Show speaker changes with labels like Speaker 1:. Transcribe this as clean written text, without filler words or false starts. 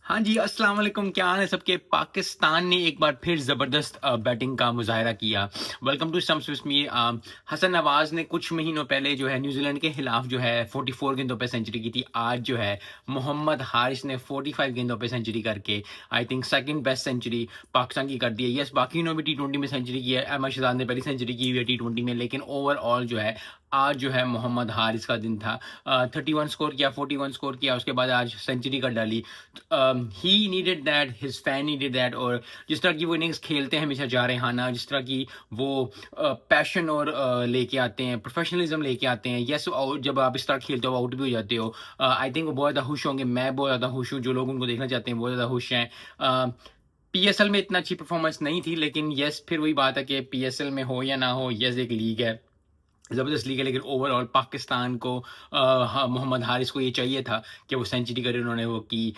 Speaker 1: हाँ जी, अस्सलाम वालेकुम, क्या हाल है सबके? पाकिस्तान ने एक बार फिर ज़बरदस्त बैटिंग का मुज़ाहिरा किया। Welcome to stumps with me. Hasan Nawaz ने कुछ महीनों पहले जो है न्यूज़ीलैंड के खिलाफ जो है 44 गेंदों पे सेंचुरी की थी। आज जो है मोहम्मद हारिस ने 45 गेंदों पे सेंचुरी करके I think second best century Pakistan की कर दी है। येस, बाकियों ने भी टी20 में सेंचुरी की है। अहमद शहजाद ने पहली सेंचुरी की हुई है टी20 में, लेकिन ओवरऑल जो है आज जो है मोहम्मद हारिस का दिन था। 31 स्कोर किया, 41 स्कोर किया, उसके बाद आज सेंचुरी कर डाली। He needed that, his fan needed that. और जिस तरह की वो इनिंग्स खेलते हैं हमेशा जारहाना, जिस तरह की वो पैशन और लेके आते हैं, प्रोफेशनलिज्म लेके आते हैं। यस, और जब आप इस तरह खेलते हो आउट भी हो जाते हो, आई थिंक वो बहुत ज़्यादा खुश होंगे। मैं बहुत ज़्यादा खुश हूँ, जो लोग उनको देखना चाहते हैं बहुत ज़्यादा खुश हैं। पीएसएल में इतना अच्छी परफॉर्मेंस नहीं थी, लेकिन यस, फिर वही बात है कि पीएसएल में हो या ना हो, यस एक लीग है, ज़बरदस्त लीग है, लेकिन ओवरऑल पाकिस्तान को मोहम्मद हारिस को ये चाहिए था कि वो सेंचुरी करे, उन्होंने वो की।